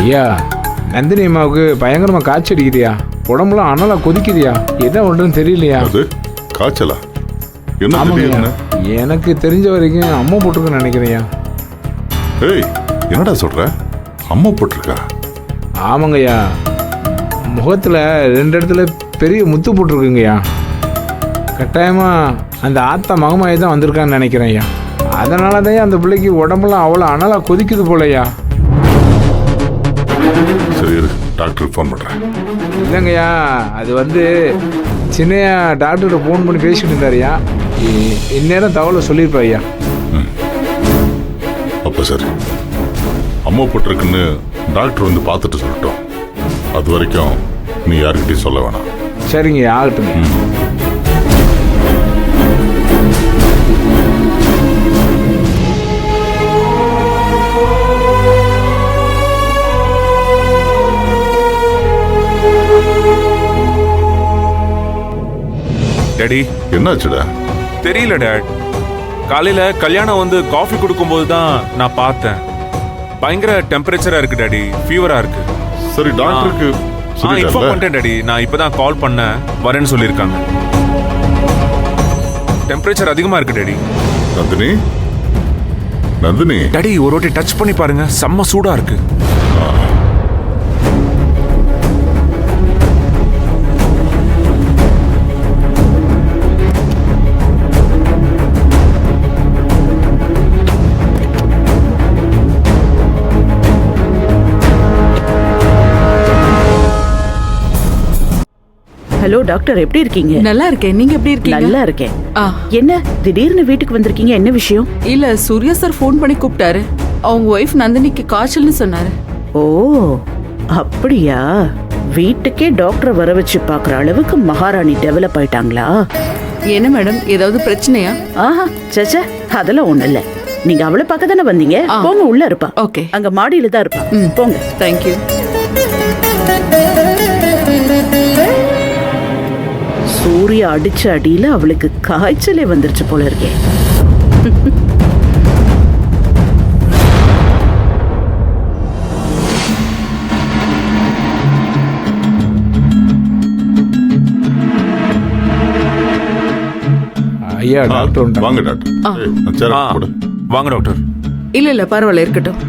ஐயா நந்தினி அம்மாவுக்கு பயங்கரமாக காய்ச்சல் அடிக்குதுயா, உடம்புலாம் அனலாக கொதிக்குதுயா, எதை ஒன்றுன்னு தெரியலையா? அது காய்ச்சலா? என்ன ஆமாங்கய்யா, திடீர்னு? எனக்கு தெரிஞ்ச வரைக்கும் அம்மா போட்டிருக்குன்னு நினைக்கிறேன்யா. ஏய் என்னடா சொல்ற? அம்மா போட்டிருக்கா? ஆமாங்கய்யா, முகத்தில் 2 இடத்துல பெரிய முத்து போட்டிருக்குங்கய்யா. கட்டாயமாக அந்த ஆத்தா மகமாயி தான் வந்திருக்கான்னு நினைக்கிறேன் ஐயா. அதனால தான் அந்த பிள்ளைக்கு உடம்புலாம் அவ்வளோ அனலாக கொதிக்குது போலையா. சரி இரு, டாக்டருக்கு ஃபோன் பண்ணுறேன். இல்லைங்கய்யா, அது சின்னையா டாக்டர்கிட்ட ஃபோன் பண்ணி பேசிட்டு இருந்தாருயா. இந்நேரம் தகவலை சொல்லியிருப்பா ஐயா. அப்போ சரி, அம்மா போட்டிருக்குன்னு டாக்டர் வந்து பார்த்துட்டு சொல்லட்டும். அது வரைக்கும் நீ யாருக்கிட்டையும் சொல்ல வேணாம். சரிங்கய்யா, ஆகட்டுங்க. டாடி என்னாச்சுடா? தெரியல டாட். காலையில கல்யாணம் வந்து காஃபி கொடுக்கும்போது தான் நான் பார்த்தேன். பயங்கர டெம்பரேச்சரா இருக்கு டாடி, ஃபீவரா இருக்கு. சரி டாக்டருக்கு இன்ஃபார்ம் பண்ணிட்டேன் டாடி. நான் இப்பதான் கால் பண்ணேன், வரேன்னு சொல்லியிருக்காங்க. டெம்பரேச்சர் அதிகமா இருக்கு டாடி. நந்தினி, நந்தினி டாடி ஒரு வாட்டி டச் பண்ணி பாருங்க, செம்ம சூடா இருக்கு. ஹலோ டாக்டர், எப்படி இருக்கீங்க? நல்லா இருக்கேன், நீங்க எப்படி இருக்கீங்க? நல்லா இருக்கேன். ஆ, என்ன திடீர்னு வீட்டுக்கு வந்திருக்கீங்க, என்ன விஷயம்? இல்ல சூர்யா சார் ஃபோன் பண்ணி கூப்பிட்டாரு. அவங்க ஒய்ஃப் நந்தினிக்கு காய்ச்சல்னு சொன்னாரு. ஓ அப்படியா? வீட்டுக்கே டாக்டர் வர வச்சு பாக்குற அளவுக்கு மகாராணி டெவலப் ஆயிட்டாங்களா? என்ன மேடம், ஏதாவது பிரச்சனையா? ஆஹா சச்சா, அதெல்லாம் ஒண்ணு இல்ல. நீங்க அவளை பார்க்க தானே வந்தீங்க? போங்க, உள்ள இருப்பா. ஓகே, அங்க மாடியில தான் இருப்பா. போங்க. தேங்க்யூ. சூர்யா அடிச்ச அடியில அவளுக்கு காய்ச்சலே வந்துருச்சு போல இருக்கே. ஐயா டாக்டர் வந்துட்டாங்க. வாங்க டாக்டர். சரி போடு. வாங்க டாக்டர். இல்ல பரவாயில்ல, இருக்கட்டும்.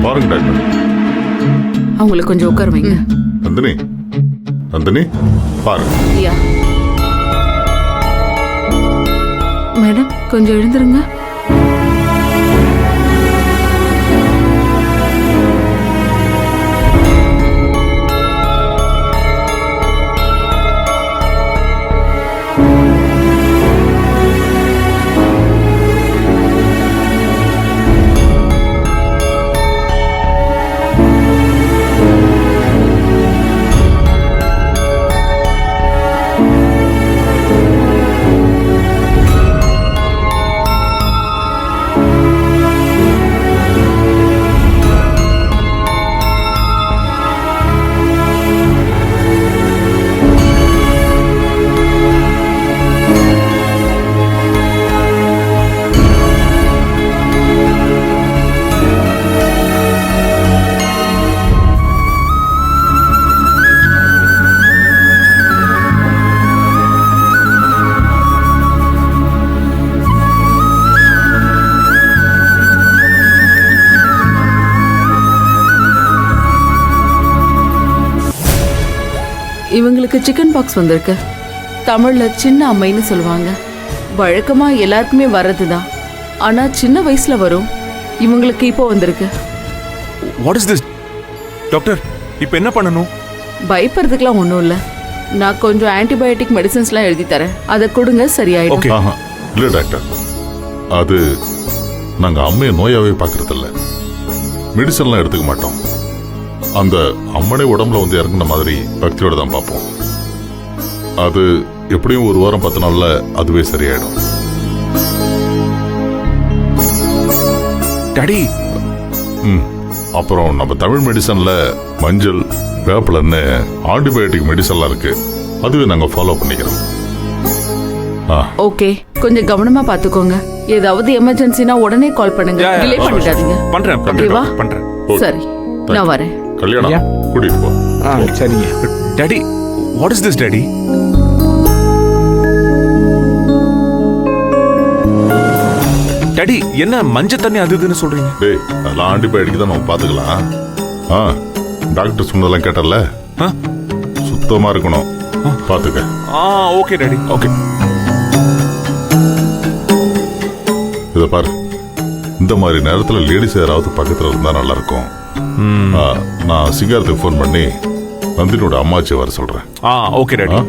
பாருங்க டாக்டர். அவங்களுக்கு கொஞ்சம் உட்கார வைங்க. நந்தினி, நந்தினி பாருங்க. யா மேடம், கொஞ்சம் எழுந்துருங்க. இவங்களுக்கு சிக்கன் பாக்ஸ் வந்திருக்கு. தமிழ்ல சின்ன அம்மைன்னு சொல்லுவாங்க. வழக்கமா எல்லாருக்குமே வர்றதுதான், ஆனா சின்ன வயசுல வரும். இவங்களுக்கு இப்போ வந்திருக்கு. What is this doctor? இப்போ என்ன பண்ணணும்? பயப்படுறதுக்குலாம் ஒன்றும் இல்லை. நான் கொஞ்சம் ஆன்டிபயோட்டிக் மெடிசன்ஸ்லாம் எழுதி தரேன், அதை கொடுங்க, சரியாயிடும். இல்லை டாக்டர், அது நாங்கள் அம்மையை நோயாவே பார்க்கறதில்ல, மெடிசன்லாம் எடுத்துக்க மாட்டோம். அந்த அம்மனை உடம்புல வந்து இறங்குன மாதிரி பக்தியோட தான் பார்ப்போம். அது எப்படியும் 1 வாரம் 10 நாள்ல அதுவே சரியாயிடும். டாடி. அப்புறம் நம்ம தமிழ் மெடிசன்ல மஞ்சள், வேப்பிலன்னு ஆன்டிபயோட்டிக் மெடிசன்லாம் இருக்கு, அதுவே நாங்க ஃபாலோ பண்ணிக்கிறோம். ஓகே, கொஞ்சம் கவனமா பாத்துக்கோங்க. ஏதாவது எமர்ஜென்சினா உடனே கால் பண்ணுங்க, டிலே பண்ணிடாதீங்க. பண்றேன். ஓகேவா? பண்றேன். சரி. நான் வரேன். கல்யாணம் ஐயா. கூட்டிட்டு போ. ஆ சரிங்க. Daddy what is this daddy? Daddy என்ன மஞ்சள் தண்ணி அது இதுன்னு சொல்றீங்க? டேய் அதெல்லாம் ஆன்டிபயோட்டிக் தான் நம்ம பாத்துக்கலாம். ஆ டாக்டர் சொன்னதெல்லாம் கேட்டல, ஆ? சுத்தமா இருக்கணும் பாத்துக்க. Okay daddy okay. இத பாரு, இந்த மாதிரி நேரத்துல லேடிஸ் யாராவது பக்கத்துல இருந்தா நல்லா இருக்கும். நான் சிங்காரத்துக்கு ஃபோன் பண்ணி நந்தினியோட அம்மாச்சியை வர சொல்றேன். Okay daddy.